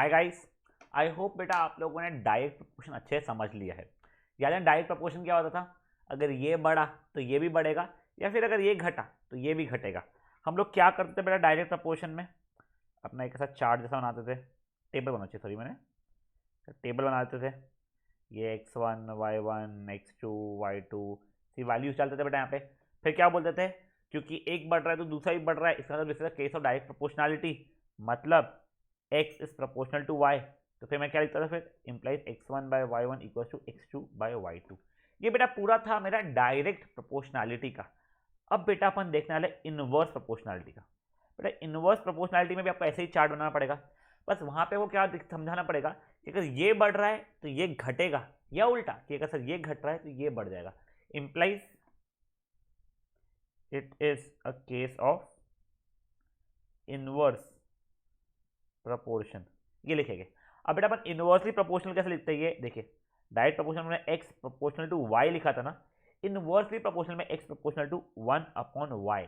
Hi guys. I hope बेटा आप लोगों ने डायरेक्ट प्रपोर्शन अच्छे से समझ लिया है। याद है डायरेक्ट प्रपोर्शन क्या होता था? अगर ये बढ़ा तो ये भी बढ़ेगा, या फिर अगर ये घटा तो ये भी घटेगा। हम लोग क्या करते थे बेटा डायरेक्ट प्रपोर्शन में? अपना एक ऐसा चार्ट जैसा बनाते थे, टेबल बनाते थे, सॉरी मैंने टेबल बनाते थे। ये x1 y1 x2 y2 सी वैल्यूज डालते थे बेटा यहाँ पे। फिर क्या बोलते थे? क्योंकि एक बढ़ रहा है तो दूसरा भी बढ़ रहा है, इसका मतलब this is case of direct proportionality. मतलब x is proportional to y। तो फिर मैं क्या लिखता था? फिर implies x1 by y1 equal to x2 by y2। ये बेटा पूरा था मेरा डायरेक्ट प्रोपोर्शनैलिटी का। अब बेटा अपन देखने वाले इनवर्स प्रोपोर्शनैलिटी का। बेटा इनवर्स प्रोपोर्शनैलिटी में भी आपको ऐसे ही चार्ट बनाना पड़ेगा। बस वहां पे वो क्या समझाना पड़ेगा कि अगर ये बढ़ रहा है तो ये घटेगा, या उल्टा कि अगर सर ये घट रहा है तो ये बढ़ जाएगा। Implies it is a case of inverse proportion, ये लिखेंगे। अब बेटा अपन इनवर्सली प्रोपोर्शनल कैसे लिखते हैं? ये देखिए, डायरेक्ट प्रोपोर्शनल में x प्रोपोर्शनल टू y लिखा था ना, इनवर्सली प्रोपोर्शनल में x प्रोपोर्शनल टू 1/y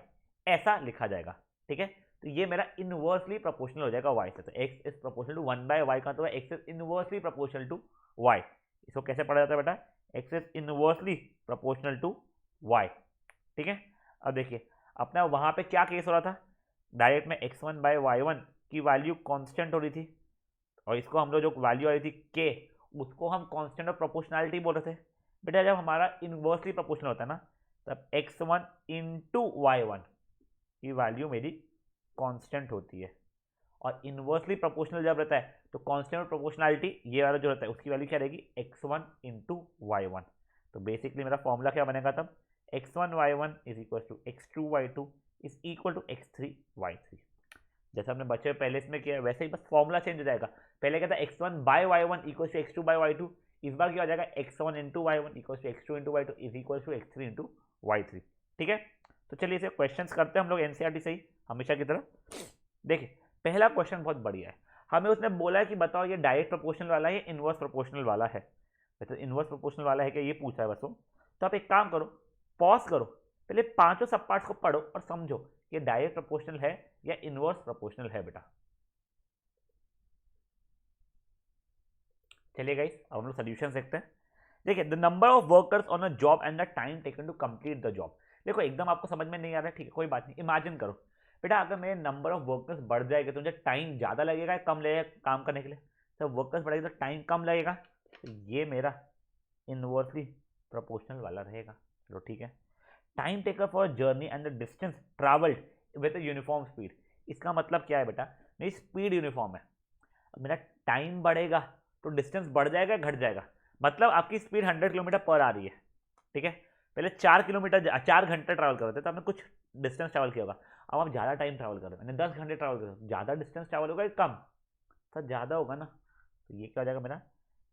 ऐसा लिखा जाएगा। ठीक है, तो ये मेरा इनवर्सली प्रोपोर्शनल हो जाएगा y से। तो x is proportional to 1/y का तो x is inversely proportional to y। इसको कैसे पढ़ा जाता है बेटा? x is inversely proportional to y। ठीक है, अब देखिए अपना वहां पे क्या केस हो रहा था? डायरेक्ट में x1/y1 की वैल्यू कांस्टेंट हो रही थी, और इसको हम लोग जो वैल्यू आ रही थी k, उसको हम कांस्टेंट ऑफ प्रोपोर्शनैलिटी बोल रहे थे। बेटा जब हमारा इनवर्सली प्रोपोर्शनल होता है ना, तब x1 इंटू y1 की वैल्यू मेरी कांस्टेंट होती है। और इनवर्सली प्रोपोर्शनल जब रहता है तो कांस्टेंट ऑफ प्रोपोर्शनैलिटी ये वाला जो रहता है उसकी वैल्यू क्या रहेगी? x1 into y1। तो बेसिकली मेरा फॉर्मूला क्या बनेगा तब? x1 y1 is equal to x2 y2 is equal to x3 y3। जैसे हमने बच्चे पहले इसमें किया है वैसे ही बस फॉर्मूला चेंज हो जाएगा। पहले क्या था? x1 by y1 equal to x2 by y2। इस बार क्या हो जाएगा? x1 into y1 equal to x2 into y2 is equal to x3 into y3। ठीक है, तो चलिए इसे क्वेश्चंस करते हैं हम लोग एनसीईआरटी से ही हमेशा की तरह। देखिए पहला क्वेश्चन बहुत बढ़िया है। हमें उसने बोला है कि बताओ ये डायरेक्ट प्रोपोर्शनल वाला है या इनवर्स प्रोपोर्शनल वाला है। तो इनवर्स प्रोपोर्शनल वाला है क्या ये पूछा है बस वो। तो आप एक काम करो, पॉज करो, पहले पांचों सब पार्ट्स को पढ़ो और समझो कि डायरेक्ट प्रोपोर्शनल है या इनवर्स प्रोपोर्शनल है बेटा। चलिए गाइस अब हम लोग सॉल्यूशन देखते हैं। देखिए the number of workers on a job and the time taken to complete the job. देखो एकदम आपको समझ में नहीं आ रहा है, ठीक है कोई बात नहीं, इमेजिन करो बेटा अगर मेरे नंबर ऑफ वर्कर्स बढ़ जाएगा तो मुझे टाइम ज़्यादा लगेगा या कम लगेगा काम करने के लिए? तो वर्कर्स बढ़ेगा तो टाइम कम लगेगा, तो ये मेरा इनवर्सली प्रोपोर्शनल वाला रहेगा। चलो ठीक है। Time taker for journey and the distance travelled with uniform speed. इसका मतलब क्या है बेटा? मेरी स्पीड यूनिफॉर्म है, मेरा टाइम बढ़ेगा तो डिस्टेंस बढ़ जाएगा घट जाएगा। मतलब आपकी स्पीड 100 किलोमीटर पर आ रही है, ठीक है। पहले 4 किलोमीटर 4 घंटे ट्रैवल कर रहे थे तो आपने कुछ डिस्टेंस ट्रैवल किया होगा। अब आप ज़्यादा टाइम ट्रैवल कर रहे हो, मैंने 10 घंटे ट्रैवल कर रहे हो, ज़्यादा डिस्टेंस ट्रैवल होगा या कम? सर ज़्यादा होगा ना, तो ये क्या हो जाएगा मेरा?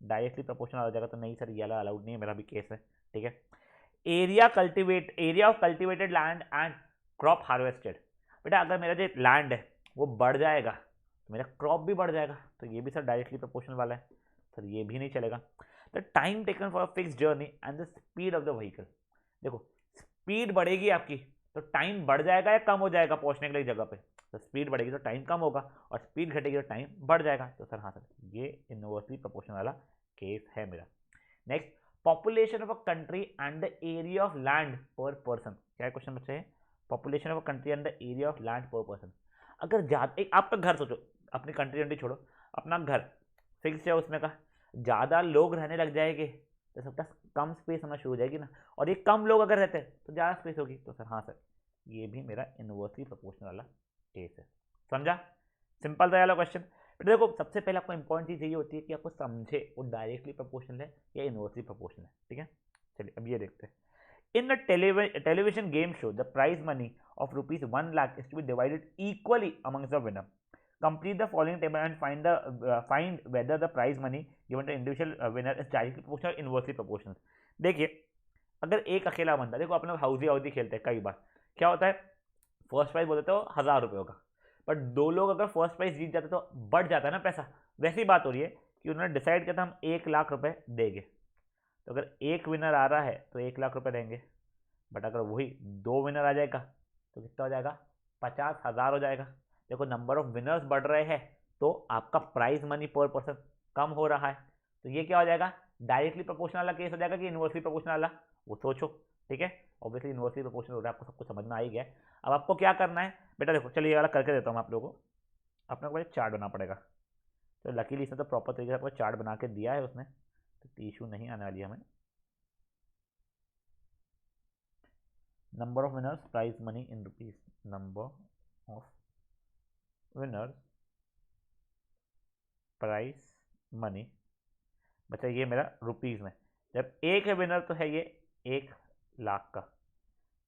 डायरेक्टली प्रोपोर्शनल हो जाएगा। तो नहीं सर ये वाला अलाउड नहीं है, मेरा भी केस है। ठीक है, area of cultivated land and crop harvested. बेटा अगर मेरा जो लैंड है वो बढ़ जाएगा तो मेरा क्रॉप भी बढ़ जाएगा, तो ये भी सर डायरेक्टली प्रोपोर्शनल वाला है। सर ये भी नहीं चलेगा। The time taken for fix journey and the speed of the vehicle. देखो स्पीड बढ़ेगी आपकी तो टाइम बढ़ जाएगा या कम हो जाएगा पहुंचने के लिए जगह पे? तो स्पीड बढ़ेगी तो टाइम कम होगा, और स्पीड घटेगी तो टाइम बढ़ जाएगा। तो सर हाँ सर ये इनवर्सली प्रोपोर्शनल वाला केस है मेरा। Next, population of a country and the area of land पर पर्सन। क्या है क्वेश्चन बच्चे? Population of a country and the area of land पर पर्सन। अगर ज्यादा एक आपका घर सोचो, अपनी कंट्री कंट्री छोड़ो, अपना घर फिक्स है, उसमें का ज़्यादा लोग रहने लग जाएंगे तो सबका कम स्पेस होना शुरू हो जाएगी ना, और ये कम लोग अगर रहते हैं तो ज़्यादा स्पेस होगी। तो सर हाँ सर ये भी मेरा इनवर्सली प्रोपोर्शनल वाला केस है। समझा? सिंपल था वाला क्वेश्चन। बेटा देखो सबसे पहले आपको इंपॉर्टेंट चीज़ ये होती है कि आपको समझे वो डायरेक्टली प्रोपोर्शनल है या इनवर्सली प्रोपोर्शनल है। ठीक है, चलिए अब ये देखते हैं। इन अ television game show, the prize money of rupees 1 lakh is to be divided equally amongst the winner. Complete the following table and find whether the prize money given to individual winner is directly proportional or inversely proportional. देखिए अगर एक अकेला बंदा, देखो अपने housie housie खेलते हैं कई बार, क्या होता है फर्स्ट प्राइज बोलते तो 1000 रुपये होगा, बट दो लोग अगर फर्स्ट प्राइज जीत जाते तो बढ़ जाता है ना पैसा। वैसी बात हो रही है कि उन्होंने डिसाइड किया था हम 1 लाख रुपए देंगे, तो अगर एक विनर आ रहा है तो 1 लाख रुपए देंगे, बट अगर वही दो विनर आ जाएगा तो कितना हो जाएगा? 50,000 हो जाएगा। देखो नंबर ऑफ विनर्स बढ़ रहे हैं तो आपका प्राइस मनी पर पर्सन कम हो रहा है, तो ये क्या हो जाएगा, डायरेक्टली प्रोपोर्शनल वाला केस हो जाएगा कि इनवर्सली प्रोपोर्शनल वाला, वो सोचो। ठीक है, ऑब्वियसली इनवर्सली प्रोपोर्शनल हो रहा है, आपको सब कुछ समझ में आ ही गया है। अब आपको क्या करना है बेटा, देखो चलिए ये वाला करके देता हूँ आप लोगों को। अपने को चार्ट बनाना पड़ेगा, तो लकीली इसने तो प्रॉपर तरीके से आपको चार्ट बना के दिया है उसने, तो इशू नहीं आने वाली हमें। Number of winners prize money in rupees, number of winners price money, बच्चा ये मेरा रुपीज़ में, जब एक है विनर तो है ये 1,00,000 का,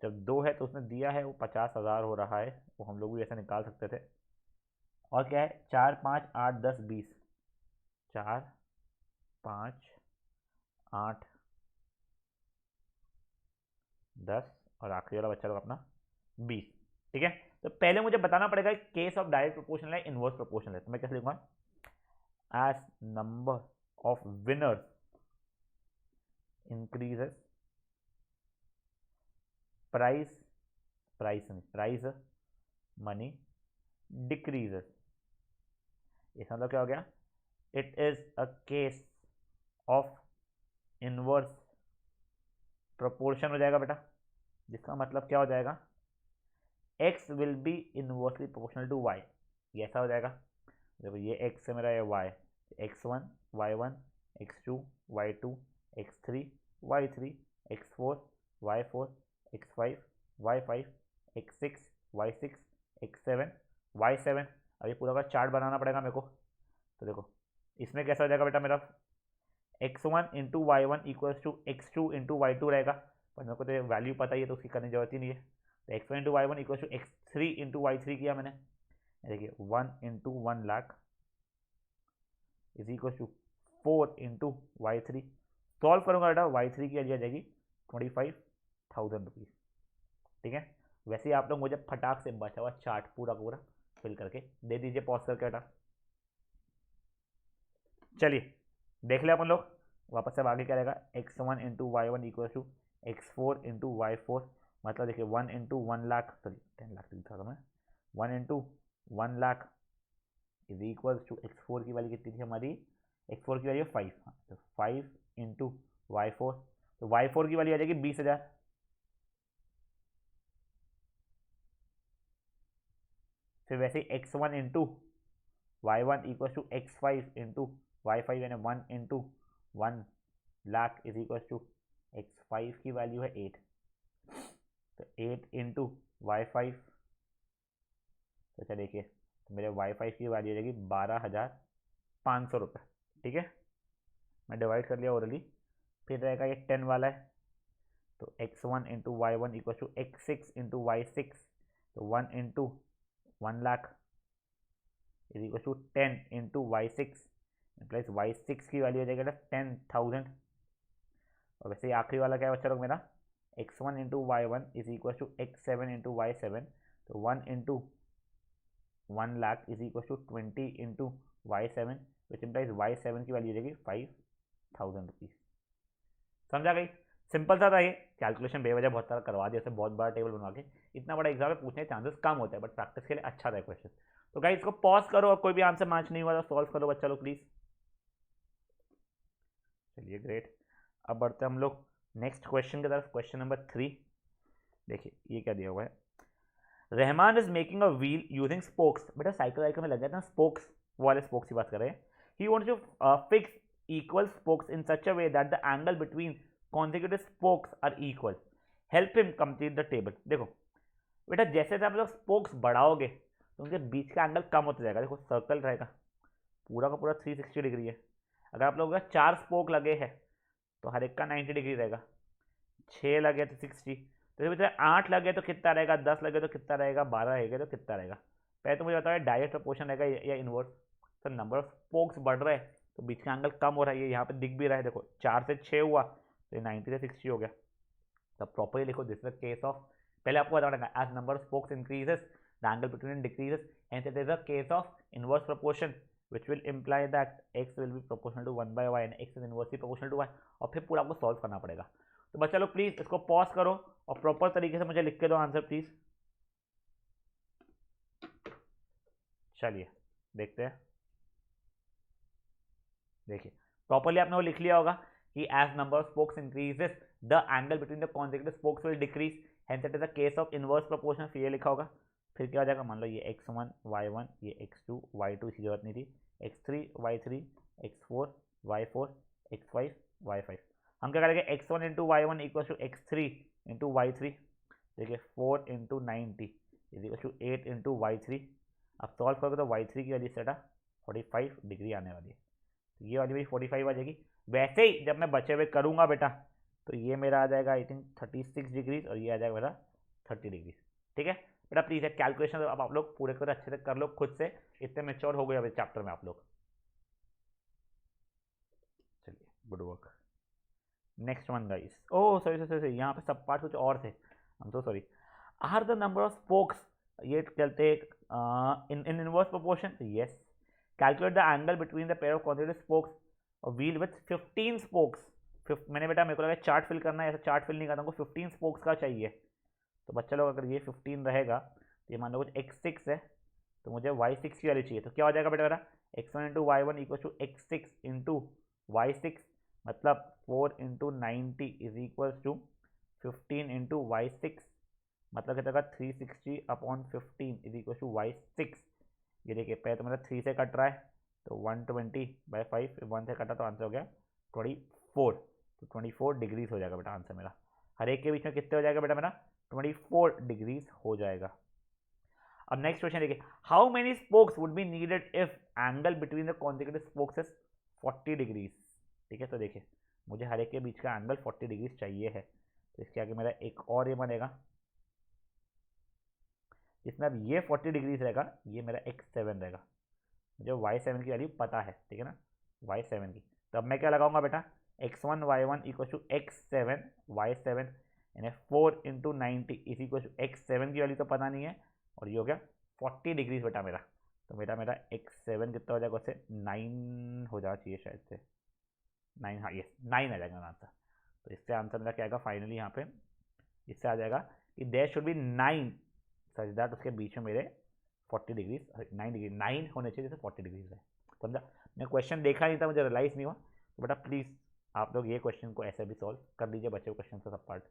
जब 2 है तो उसने दिया है वो 50,000 हो रहा है, वो हम लोग भी ऐसे निकाल सकते थे। और क्या है, 4, 5, 8, 10, 20, 4, 5, 8, 10 और आखिरी वाला बच्चा लोग अपना 20। ठीक है, तो पहले मुझे बताना पड़ेगा केस ऑफ डायरेक्ट प्रोपोर्शनल है इनवर्स प्रोपोर्शनल है, तो मैं कैसे लिखूंगा, as number of winners increases price money decreases. इसका मतलब क्या हो गया, it is a case of inverse proportion हो जाएगा बेटा, जिसका मतलब क्या हो जाएगा, x will be inversely proportional to y, ये ऐसा हो जाएगा। देखो ये x है मेरा, ये y, x1 y1 x2 y2 x3 y3 x4 y4 x5 y5 x6 y6 x7 y7। अब ये पूरा का चार्ट बनाना पड़ेगा मेरे को, तो देखो इसमें कैसा हो जाएगा बेटा, मेरा x1 into y one equals to x2 into y two रहेगा, पर मेरे को तो वैल्यू पता ही है तो उसकी करने की जरूरत ही नहीं है। तो x1 into y one equals to x3 into y three किया मैंने, देखिए 1 into 1,00,000 is equal to 4 into y three, solve करूंगा बेटा वाई थ्री की वैल्यू आ जाएगी 25,000 रुपीज़। ठीक है, वैसे ही आप लोग मुझे फटाक से बचा हुआ चार्ट पूरा पूरा फिल करके दे दीजिए, पॉज करके बेटा। चलिए देख ले अपन लोग, वापस से आगे क्या रहेगा, x1 into y one equal to x4 into y four, मतलब देखिए 1 इंटू 1,00,000, सॉरी 10,00,000 लिखा था मैं, 1 into 1,00,000 is equal to x4 की वैल्यू कितनी थी हमारी, x4 की वैल्यू 5, तो 5 इंटू वाई फोर, तो वाई फोर की वैल्यू आ जाएगी 20,000। फिर वैसे ही x1 into y one equal to x5 into y five, यानी 1 into 1,00,000 is equal to x5 की वैल्यू है 8, तो 8 इंटू वाई फाइव, तो चलिए देखिए तो मेरे वाई फाइव की वैल्यू हो जाएगी 12,500 रुपये। ठीक है, मैं डिवाइड कर लिया ओरली, फिर रहेगा ये 10 वाला है, तो x1 into y one equal to x6 into y six, तो 1 into 1,00,000 is equal to 10 into y six plus y six की वैल्यू हो जाएगी 10,000। और वैसे ही आखिरी वाला क्या है बच्चा लोग मेरा, x1 into y one is equal to x7 into y seven, तो 1 into 1,00,000 is equal to 20 into y seven, which implies y seven की वैल्यू हो जाएगी 5,000 रुपीज़। समझा गई, सिंपल सा था ये, कैलकुलेशन बेवजह बहुत सारा करवा दिया, बहुत बड़ा टेबल बनवा के, इतना बड़ा एग्जाम में पूछने के चांसेस कम होते हैं, बट प्रैक्टिस के लिए अच्छा था क्वेश्चन। तो गाइस इसको पॉज करो, और कोई भी आंसर मैच नहीं हुआ तो सॉल्व करो बच्चा लोग प्लीज। चलिए ग्रेट, अब बढ़ते हम लोग नेक्स्ट क्वेश्चन की तरफ, क्वेश्चन नंबर 3। देखिए ये क्या दिया हुआ है, Rahman is making a wheel using spokes, बेटा साइकिल वाइकिल में लग जाता है स्पोक्स, वो वाले स्पोक्स की बात कर रहे हैं। He wants to fix equal spokes in such a way that the angle between consecutive spokes are equal, help him complete the table. देखो बेटा जैसे जैसे आप लोग स्पोक्स बढ़ाओगे तो उनके बीच का एंगल कम होता जाएगा। देखो सर्कल रहेगा पूरा का पूरा 360 डिग्री है, अगर आप लोगों का 4 स्पोक लगे हैं तो हर एक का 90 डिग्री रहेगा, 6 लगे तो 60, तो जब 8 लगे तो कितना रहेगा, 10 लगे तो कितना रहेगा, 12 लगे तो कितना रहेगा। पहले तो मुझे बताओ डायरेक्ट प्रोपोर्शन रहेगा या इनवर्स। तो नंबर ऑफ स्पोक्स बढ़ रहे हैं तो बीच का एंगल कम हो रहा है, ये यहाँ पे दिख भी रहा है, देखो 4 से 6 हुआ तो ये 90 से 60 हो गया। तब प्रॉपर्ली लिखो, this is the case of, पहले आपको बताना है as number of spokes increases the angle between decreases, and it is a case of inverse proportion which will imply that x will be proportional to 1 by y and x is inversely proportional to y, और फिर पूरा आपको solve करना पड़ेगा। तो बच्चा लोग please इसको पॉज करो और प्रॉपर तरीके से मुझे लिख के दो आंसर प्लीज। चलिए देखते हैं, देखिए प्रॉपरली आपने वो लिख लिया होगा कि as number of spokes increases the angle between the consecutive spokes will decrease, hence it is the case of inverse proportion. फिर ये लिखा होगा, फिर क्या हो जाएगा, मान लो ये x1 y1, ये x2 y2, इसकी जरूरत नहीं थी, x3 y3 x4 y4 x5 y5। हम क्या करेंगे, x1 into y1 equal to x3 into y3, देखिए 4 into 90 is equal to 8 into y3। अब सॉल्व करोगे तो y3 की वैल्यू सेटा 45 डिग्री आने वाली है, तो ये वाली भी 45 आ जाएगी। वैसे ही जब मैं बचे हुए करूँगा बेटा तो ये मेरा आ जाएगा आई थिंक 36 डिग्रीज और ये आ जाएगा मेरा 30 डिग्रीज। ठीक है बेटा, प्लीज़ है कैलकुलेशन अब आप लोग पूरे को अच्छे से कर लो खुद से, इतने मेच्योर हो गए अभी चैप्टर में आप लोग। चलिए good work. Next one guys, oh sorry यहाँ पे सब पार्ट कुछ और थे, I am so sorry. Are the number of spokes, ये चलते in inverse proportion, yes. Calculate the angle between the pair of consecutive spokes और व्हील विथ 15 स्पोक्स। मैंने बेटा मेरे को लगा चार्ट फिल करना है, ऐसा चार्ट फिल नहीं करना, हमको 15 स्पोक्स का चाहिए। तो बच्चा लोग अगर ये 15 रहेगा तो ये मान लो कुछ x6 है, तो मुझे y6 की वैल्यू चाहिए। तो क्या हो जाएगा बेटा मेरा, x1 into y1 equal to x6 into y6, मतलब 4 into 90 is equal to 15 into y6, मतलब कितना का 360 upon 15 is equal to y6। ये देखिए पहले तो मेरा 3 से कट रहा है, तो 120/5, 1 से कटा तो आंसर हो गया 24। तो 24 डिग्रीज हो जाएगा बेटा आंसर मेरा। हर एक के बीच में कितने हो जाएगा बेटा मेरा, 24 डिग्रीज हो जाएगा। अब नेक्स्ट क्वेश्चन देखिए, how many spokes would be needed if angle between the consecutive spokes is 40 degrees. ठीक है, तो देखिए मुझे हर एक के बीच का एंगल 40 डिग्रीज चाहिए है, तो इसके आगे मेरा एक और ये बनेगा जिसमें अब ये 40 डिग्रीज रहेगा, ये मेरा x7 रहेगा। मुझे y7 की वैल्यू पता है, ठीक है ना, y7 की। तो अब मैं क्या लगाऊंगा बेटा, x1 y1 equal to x7 y7, यानी 4 into 90 is equal to x7 की वैल्यू तो पता नहीं है, और ये हो गया 40 डिग्रीज बेटा मेरा। तो मेरा x7 कितना हो जाएगा, उससे 9 हो जाना चाहिए शायद से, 9, हाँ यस 9 आ जाएगा आंसर। तो इससे आंसर मेरा क्या आएगा फाइनली यहाँ पे, इससे आ जाएगा कि there should be 9 such that उसके बीच में मेरे 40 डिग्रीज 9 डिग्री 9 होने चाहिए जैसे 40 डिग्रीज है। समझा, मैं क्वेश्चन देखा नहीं था, मुझे रियलाइज नहीं हुआ, तो बेटा प्लीज़ आप लोग ये क्वेश्चन को ऐसे भी सॉल्व कर लीजिए बच्चे क्वेश्चन का सब पार्ट।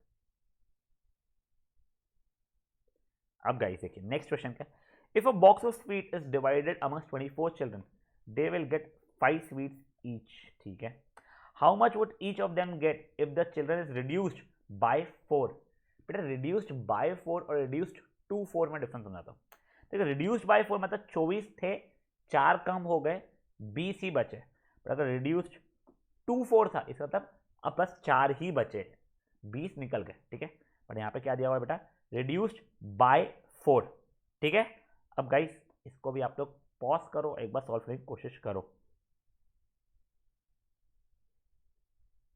अब गाइस देखिए नेक्स्ट क्वेश्चन क्या, if a box of sweet is divided amongst 24 children, they will get 5 sweets each. ठीक है, how much would each of them get if the children is reduced by 4। बेटा reduced by 4 और reduced to 4 में difference समझाता हूँ। देखो reduced by 4 मतलब 24 थे, 4 कम हो गए, 20 ही बचे। पर अगर रिड्यूस्ड टू 4 था, इसका मतलब अब बस 4 ही बचे, 20 निकल गए। ठीक है, पर यहाँ पे क्या दिया हुआ है बेटा, रिड्यूस्ड बाय 4। ठीक है, अब गाइस इसको भी आप लोग पॉज करो, एक बार सॉल्व करने की कोशिश करो।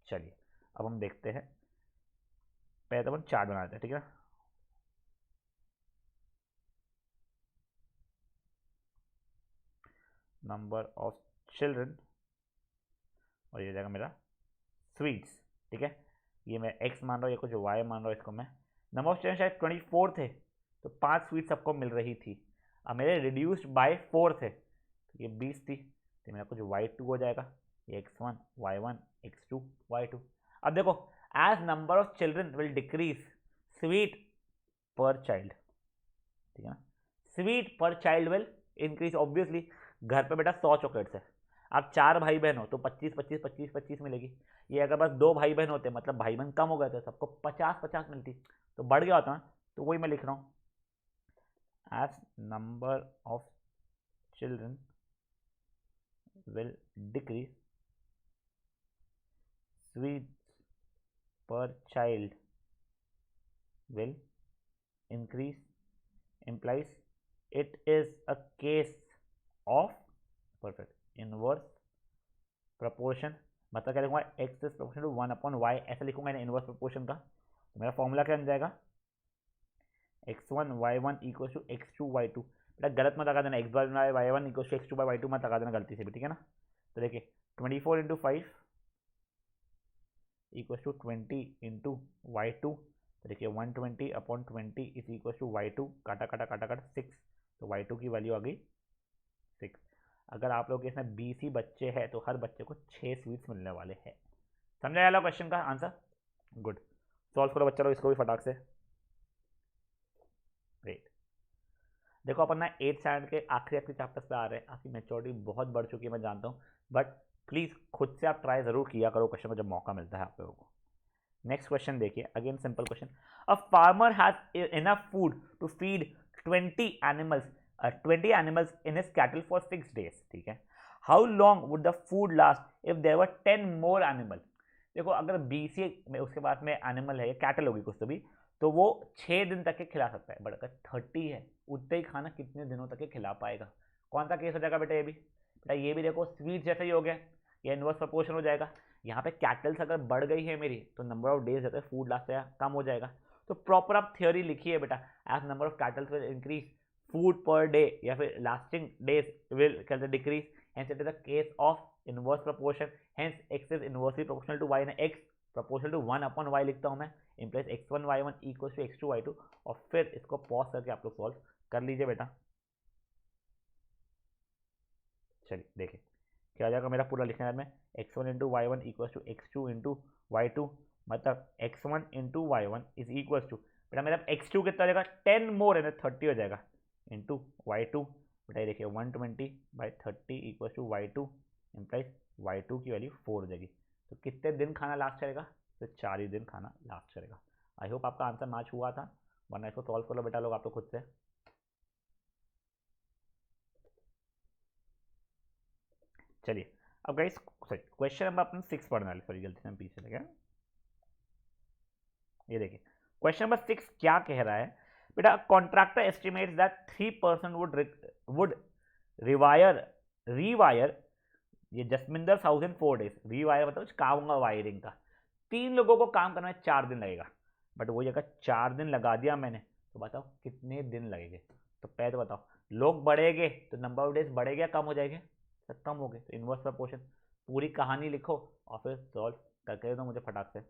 चलिए अब हम देखते हैं, पहले तो हम चार्ट बनाते हैं, ठीक है ना। नंबर ऑफ चिल्ड्रन और ये जाएगा मेरा स्वीट्स। ठीक है, ये मैं x मान रहा हूँ, ये कुछ y मान रहा हूँ, इसको मैं नंबर ऑफ चिल्ड्रन शायद 24 थे, तो 5 स्वीट सबको मिल रही थी। अब मेरे रिड्यूस्ड बाय 4 थे, तो ये 20 थी, तो मेरा कुछ y2 हो जाएगा, ये x1 y1 x2 y2। अब देखो as number of children will decrease sweet per child, ठीक है ना, sweet per child will increase obviously. घर पे बेटा 100 चॉकलेट्स है, आप 4 भाई बहन हो तो 25 मिलेगी। ये अगर बस 2 भाई बहन होते मतलब भाई बहन कम हो गए थे, सबको 50 मिलती, तो बढ़ गया होता ना। तो वही मैं लिख रहा हूँ, as number of children will decrease sweet per child will increase, implies it is a case of perfect inverse proportion। मतलब क्या लिखूंगा, x is proportional to 1/y, ऐसा लिखूंगा ना इनवर्स प्रोपोर्शन का। तो मेरा फॉर्मूला क्या बन जाएगा, x1 y1 equal to x2 y2। बेटा गलत मत लगा देना, x1 y1 equal to x2 y2 मत लगा देना गलती से भी, ठीक है ना। तो देखिए 24 into 5 equal to 20 into y2, तो देखिए 120 upon 20 is equal to y2, काटा काटा काटा काटा 6, तो y2 की वैल्यू आ गई 6। अगर आप लोग के इसमें 20 ही बच्चे हैं तो हर बच्चे को 6 स्वीट्स मिलने वाले हैं। समझा वाला क्वेश्चन का आंसर? गुड। सॉल्व करो बच्चा लोग इसको भी फटाक से। ग्रेट। देखो अपन ना 8th स्टैंडर्ड के आखिरी चैप्टर्स पे आ रहे हैं। आपकी मेच्योरिटी बहुत बढ़ चुकी है मैं जानता हूँ, बट प्लीज़ खुद से आप ट्राई ज़रूर किया करो क्वेश्चन को जब मौका मिलता है आप लोगों को। नेक्स्ट क्वेश्चन देखिए, again simple question. A farmer has enough food to feed 20 animals 20 animals in his cattle for 6 days। ठीक है, how long would the food last if there were 10 more animal. देखो अगर 20 में उसके बाद में एनिमल है, कैटल होगी कुछ तो वो 6 दिन तक के खिला सकता है, बट अगर 30 है उतना ही खाना कितने दिनों तक के खिला पाएगा? कौन सा केस हो जाएगा बेटा? ये भी देखो स्वीट जैसा ही हो गया, ये इनवर्स प्रोपोर्शन हो जाएगा। यहाँ पे कैटल्स अगर बढ़ गई है मेरी तो नंबर ऑफ डेज रहता है फूड लास्ट कम हो जाएगा। तो प्रॉपर आप थ्योरी लिखिए बेटा, as number of cattles will increase food per day या फिर lasting days will decrease, hence it is a case of inverse proportion, hence x is inversely proportional to y and x proportional to 1 upon y लिखता हूँ मैं, implies x1 y1 equals to x2 y2। और फिर इसको pause करके आप लोग solve कर लीजिए बेटा। चलिए देखिए क्या हो जाएगा मेरा पूरा लिखने में, x1 into y one equals to x2 into y two, मतलब x1 into y one is equals to बेटा मेरा x2 कितना हो जाएगा 10 मोर है 30 हो जाएगा इंटू वाई टू। बेटा ये देखिए 120/30 equals to y two, implies y two की वैल्यू 4 हो जाएगी। तो कितने दिन खाना लास्ट करेगा? तो 4 ही दिन खाना लास्ट करेगा। आई होप आपका आंसर मैच हुआ था, वरना इसको सॉल्व कर लो बेटा लोग आप लोग खुद से। चलिए अब गाइस क्वेश्चन नंबर अपने 6 पढ़ना है, सॉरी गलती से हम पीछे लगे। ये देखिए क्वेश्चन नंबर 6 क्या कह रहा है बेटा, contractor estimates that 3% would rewire ये जसमिंदर 1004 days। रिवायर मतलब काम होगा वायरिंग का, 3 लोगों को काम करने में 4 दिन लगेगा, बट वही अगर 4 दिन लगा दिया मैंने तो बताओ कितने दिन लगेंगे? तो पहले तो बताओ, लोग बढ़ेंगे तो नंबर ऑफ डेज बढ़ेगा कम हो जाएंगे? सब कम हो गए, तो इनवर्स प्रपोर्शन। पूरी कहानी लिखो और फिर सॉल्व करके दो मुझे फटाक से।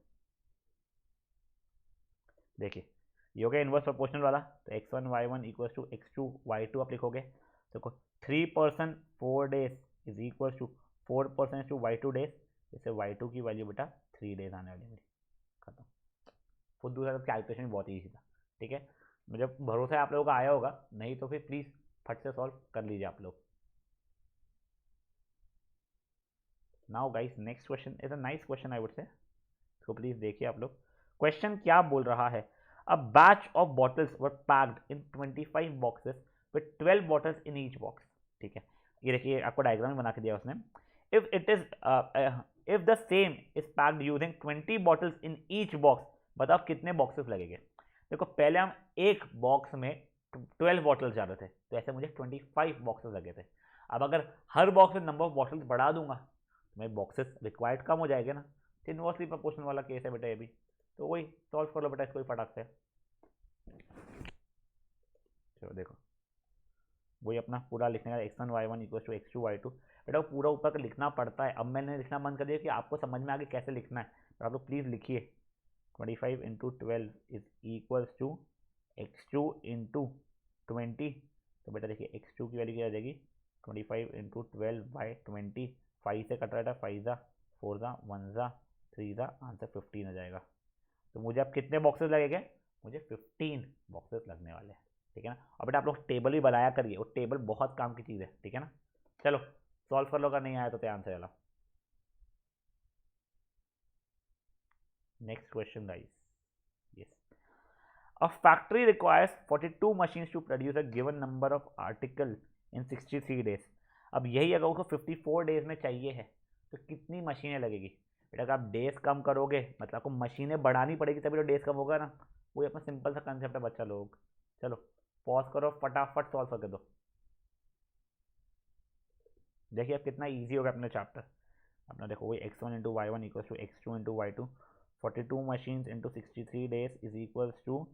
देखिए ये हो गया इनवर्स प्रोपोर्शनल वाला, तो x1 y1 equals to x2 y2 आप लिखोगे। देखो 3% 4 days is equals to 4% to y2 days, जैसे y2 की वैल्यू बेटा 3 days आने वाली मेरी, खत्म। खुद दूसरा कैलकुलेशन बहुत ईजी था, ठीक है। मुझे भरोसा है आप लोगों का आया होगा, नहीं तो फिर प्लीज़ फट से सॉल्व कर लीजिए आप लोग। Now guys next question is a nice question I would say, तो प्लीज़ देखिए आप लोग क्वेश्चन क्या बोल रहा है। A batch of bottles were packed in 25 boxes with 12 bottles in each box। ठीक है, ये देखिए आपको डायग्राम बना के दिया उसने। if the same is packed using 20 bottles in each box, बताओ कितने बॉक्सेस लगेंगे? देखो पहले हम एक बॉक्स में 12 बॉटल्स जा रहे थे, तो ऐसे मुझे 25 बॉक्सेस लगे थे। अब अगर हर बॉक्स में नंबर ऑफ बॉटल्स बढ़ा दूंगा तो मेरे बॉक्सेस रिक्वायर्ड कम हो जाएंगे ना। इनवर्सली प्रोपोर्शनल वाला केस है बेटा ये भी, तो वही सॉल्व कर लो बेटा इसको फटाक से। चलो देखो वही अपना पूरा लिखने का x1 y1 equals to x2 y2, बेटा वो पूरा ऊपर का लिखना पड़ता है। अब मैंने लिखना बंद कर दिया कि आपको समझ में आगे कैसे लिखना है, तो आप लोग प्लीज़ लिखिए 25 into 12 is equals to x2 into 20। तो बेटा देखिए x2 की वैल्यू क्या आ जाएगी 25 इंटू 12/20, 5 से कट रहा था, 5 ज़ा 4 ज़ा 1 ज़ा 3 ज़ा, आंसर 15 आ जाएगा। तो मुझे अब कितने बॉक्सेस लगेंगे? मुझे 15 बॉक्सेस लगने वाले हैं, ठीक है ना। और बेटा आप लोग टेबल भी बनाया करिए, वो टेबल बहुत काम की चीज़ है, ठीक है ना। चलो सॉल्व कर लो, अगर नहीं आया तो आंसर वाला। Next question guys, yes, a factory requires 42 machines to produce a given number of article in 63 days. अब यही अगर उसको 54 डेज में चाहिए है तो कितनी मशीनें लगेगी? बेटा अगर आप डेज कम करोगे मतलब आपको मशीनें बढ़ानी पड़ेगी तभी तो डेज कम होगा ना। वही अपना सिंपल सा कंसेप्ट है बच्चा लोग। चलो पॉज करो फटाफट सॉल्व करके दो। देखिए अब कितना इजी होगा अपना चैप्टर। अपना देखो वही x1 into y one equals to x2 into y two, 42 machines into 63 days is equals to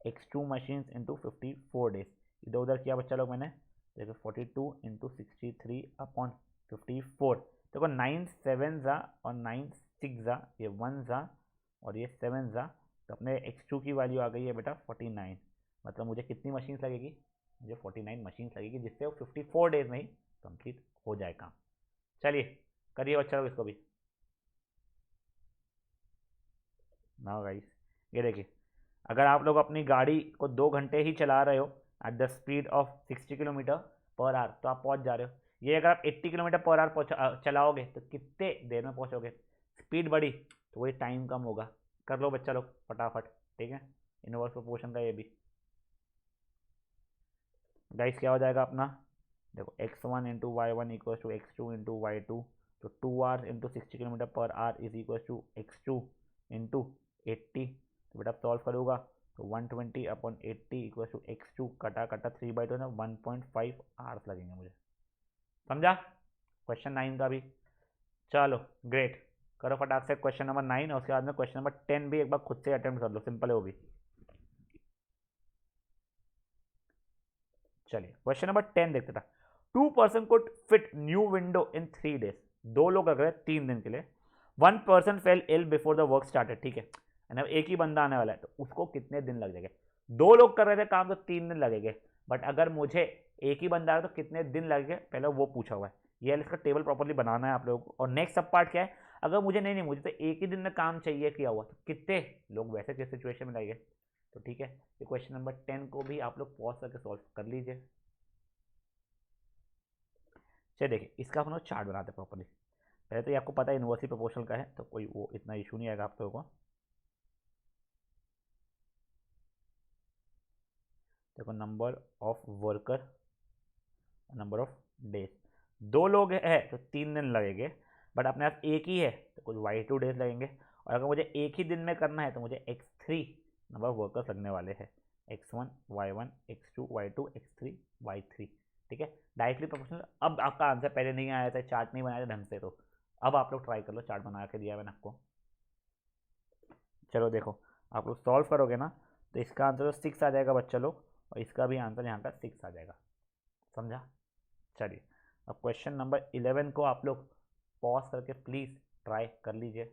x2 machines into 54 days. इधर उधर किया बच्चा लोग मैंने, देखो 42 इंटू 63 अपॉन 54। देखो 9 7 ज़ा और 9 6 ज़ा, ये 1 ज़ा और ये 7 ज़ा, तो अपने x2 की वैल्यू आ गई है बेटा 49। मतलब मुझे कितनी मशीन्स लगेगी? मुझे 49 मशीन्स लगेगी, जिससे वो 54 डेज में ही कंप्लीट हो जाए काम। चलिए करिए बच्चा लोग इसको भी ना गाइस। ये देखिए, अगर आप लोग अपनी गाड़ी को 2 घंटे ही चला रहे हो at the speed of 60 kilometre per our तो आप पहुंच जा रहे हो। ये अगर आप 80 किलोमीटर पर आवर चलाओगे तो कितने देर में पहुंचोगे। स्पीड बढ़ी तो वही टाइम कम होगा। कर लो बच्चा लोग फटाफट, ठीक है। इनवर्स प्रोपोर्शन का ये भी गाइस क्या हो जाएगा अपना, देखो x1 into y one equal to x2 into y two, तो 2 hours into 60 kilometre per hour is equal to x2 into 80। तो बेटा सॉल्व करूँगा तो 120/80 इक्वल टू x2 कटा कटा 3/2 ना 1.5 आवर्स लगेंगे मुझे। समझा क्वेश्चन 9 का भी। चलो ग्रेट, करो फटाक से क्वेश्चन नंबर 9 और उसके बाद में क्वेश्चन नंबर 10 भी एक बार खुद से अटेम्प्ट कर लो, सिंपल है वो भी। चलिए क्वेश्चन नंबर 10 देखते था। 2 person could fit new window in 3 days। 2 लोग अगर 3 दिन के लिए। 1 person fell ill before the work started, ठीक है। अब एक ही बंदा आने वाला है तो उसको कितने दिन लग जाएंगे। 2 लोग कर रहे थे काम तो 3 दिन लगेंगे, बट अगर मुझे एक ही बंदा है तो कितने दिन लगेंगे पहले वो पूछा हुआ है। ये इसका टेबल प्रॉपर्ली बनाना है आप लोगों को। और नेक्स्ट सब पार्ट क्या है, अगर मुझे नहीं मुझे तो एक ही दिन में काम चाहिए किया हुआ तो कितने लोग वैसे किस सिचुएशन में लगेंगे। तो ठीक है, ये क्वेश्चन नंबर 10 को भी आप लोग पॉज करके सॉल्व कर लीजिए। चलिए देखिए इसका हम लोग चार्ट बनाते हैं प्रॉपर्ली। पहले तो ये आपको पता है इनवर्सली प्रोपोर्शनल का है तो कोई वो इतना इशू नहीं आएगा आप लोगों को। देखो number of worker, number of days. 2 लोग है तो 3 दिन लगेंगे, बट अपने पास एक ही है तो कुछ y2 डेज लगेंगे। और अगर मुझे एक ही दिन में करना है तो मुझे x3 नंबर ऑफ वर्कर्स लगने वाले हैं। x1 y1 x2 y2 x3 y3, ठीक है। Directly proportional. अब आपका आंसर पहले नहीं आया था, चार्ट नहीं बनाया था ढंग से, तो अब आप लोग ट्राई कर लो, चार्ट बना के दिया मैंने आपको। चलो देखो आप लोग सॉल्व करोगे ना तो इसका आंसर तो 6 आ जाएगा बच्चा लोग, और इसका भी आंसर यहाँ का 6 आ जाएगा। समझा। चलिए अब क्वेश्चन नंबर 11 को आप लोग पॉज करके प्लीज ट्राई कर लीजिए।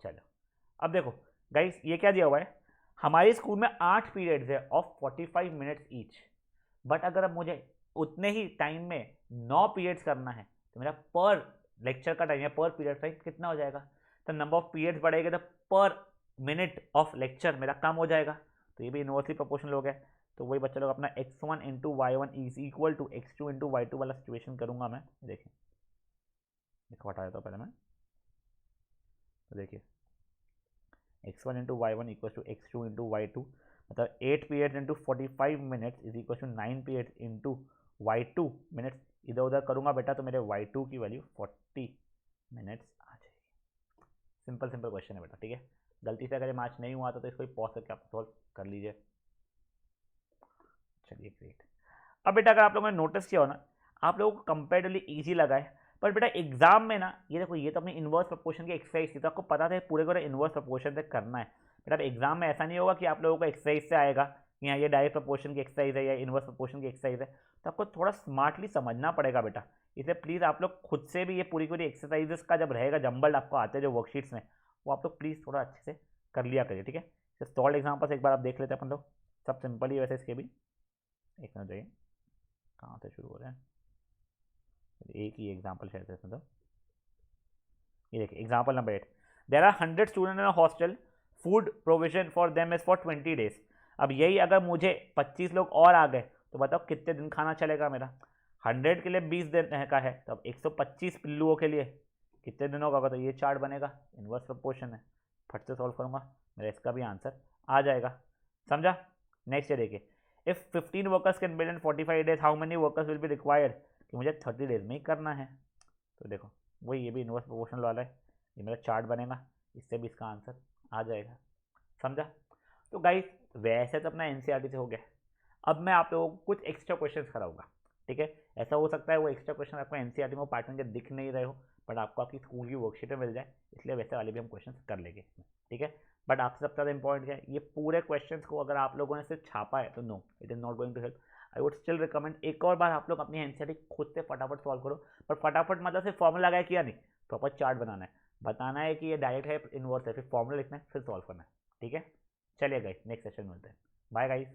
चलो अब देखो गाइस ये क्या दिया हुआ है, हमारे स्कूल में 8 पीरियड्स है ऑफ 45 मिनट्स ईच, बट अगर अब मुझे उतने ही टाइम में 9 पीरियड्स करना है तो मेरा पर लेक्चर का टाइम या पर पीरियड टाइम कितना हो जाएगा। तो नंबर ऑफ पीरियड्स बढ़ेगा तो पर मिनट ऑफ लेक्चर मेरा कम हो जाएगा। तो ये भी इनवर्सली प्रोपोर्शनल हो गया। तो वही बच्चा लोग अपना x1 into y one is equal to x2 into y two वाला सिचुएशन करूंगा मैं। देखिए इसको हटा देता हूँ पहले मैं। तो देखिए x1 into y one equal to x2 into y two, मतलब 8 periods into 45 minutes is equal to 9 periods into y2 minutes. इधर उधर करूंगा बेटा तो मेरे y2 की वैल्यू 40 मिनट्स आ जाएगी। सिंपल सिंपल क्वेश्चन है बेटा, ठीक है। गलती से अगर ये मैच नहीं हुआ तो इसको पॉज करके आप सॉल्व कर लीजिए। चलिए ग्रेट। अब बेटा अगर आप लोगों ने नोटिस किया हो ना, आप लोगों को कंपेरेटिवली इजी लगा है, पर बेटा एग्जाम में ना ये देखो ये तो अपनी इनवर्स प्रोपोर्शन की एक्सरसाइज थी तो आपको पता था पूरे पूरे इनवर्स प्रोपोर्शन से करना है। बेटा एग्जाम में ऐसा नहीं होगा कि आप लोगों को एक्सरसाइज से आएगा कि हाँ ये डायरेक्ट प्रोपोर्शन की एक्सरसाइज है या इनवर्स प्रोपोर्शन की एक्सरसाइज है, तो आपको थोड़ा स्मार्टली समझना पड़ेगा बेटा। इसलिए प्लीज़ आप लोग खुद से भी ये पूरी पूरी एक्सरसाइजेस का जब रहेगा जंबल्ड आपको आते हैं जो वर्कशीट्स में, वो आप लोग प्लीज़ थोड़ा अच्छे से कर लिया करिए, ठीक है। सॉल्व एग्जाम्पल्स एक बार आप देख लेते हैं अपन लोग, सब सिंपल ही वैसे इसके भी। एक मिनट जाइए कहाँ से शुरू हो रहे हैं, एक ही एग्जाम्पल शेयर करते हैं। तो ये देखिए example number 8, there are 100 student in a hostel, food provision for them is for 20 days। अब यही अगर मुझे 25 लोग और आ गए तो बताओ कितने दिन खाना चलेगा मेरा। 100 के लिए 20 दिन का है तो अब 125 पिल्लुओं के लिए कितने दिनों का होगा। तो ये चार्ट बनेगा, इनवर्स प्रोपोर्शन है। फट से सॉल्व करूंगा मेरा इसका भी आंसर आ जाएगा। समझा। नेक्स्ट ये देखिए, if 15 workers can build in 45 days how many workers will be required, कि मुझे 30 days में ही करना है। तो देखो वही ये भी इनवर्स प्रोपोर्शनल वाला है, ये मेरा चार्ट बनेगा, इससे भी इसका आंसर आ जाएगा। समझा। तो गाइस वैसे तो अपना एनसीईआरटी से हो गया, अब मैं आप लोगों को कुछ एक्स्ट्रा क्वेश्चंस कराऊंगा, ठीक है। ऐसा हो सकता है वो एक्स्ट्रा क्वेश्चन आपको एनसीईआरटी में पार्ट में दिख नहीं रहे हो, बट आपको आपकी स्कूल की वर्कशीट में मिल जाए, इसलिए वैसे वाले भी हम क्वेश्चन कर लेंगे इसमें, ठीक है। बट आपसे सबसे ज़्यादा इंपॉर्टेंट क्या है, ये पूरे क्वेश्चन को अगर आप लोगों ने सिर्फ छापा है तो no it is not going to help. I would still recommend एक और बार आप लोग अपनी एनसीईआरटी खुद से फटाफट सॉल्व करो, पर फटाफट मतलब सिर्फ फॉर्मूला लगाया किया नहीं, प्रॉपर चार्ट बनाना है, बताना है कि ये डायरेक्ट है इनवर्स है, फिर फॉर्मूला लिखना है, फिर सॉल्व करना है, ठीक है। चलिए गाइस नेक्स्ट सेशन मिलते हैं, बाय गाइस।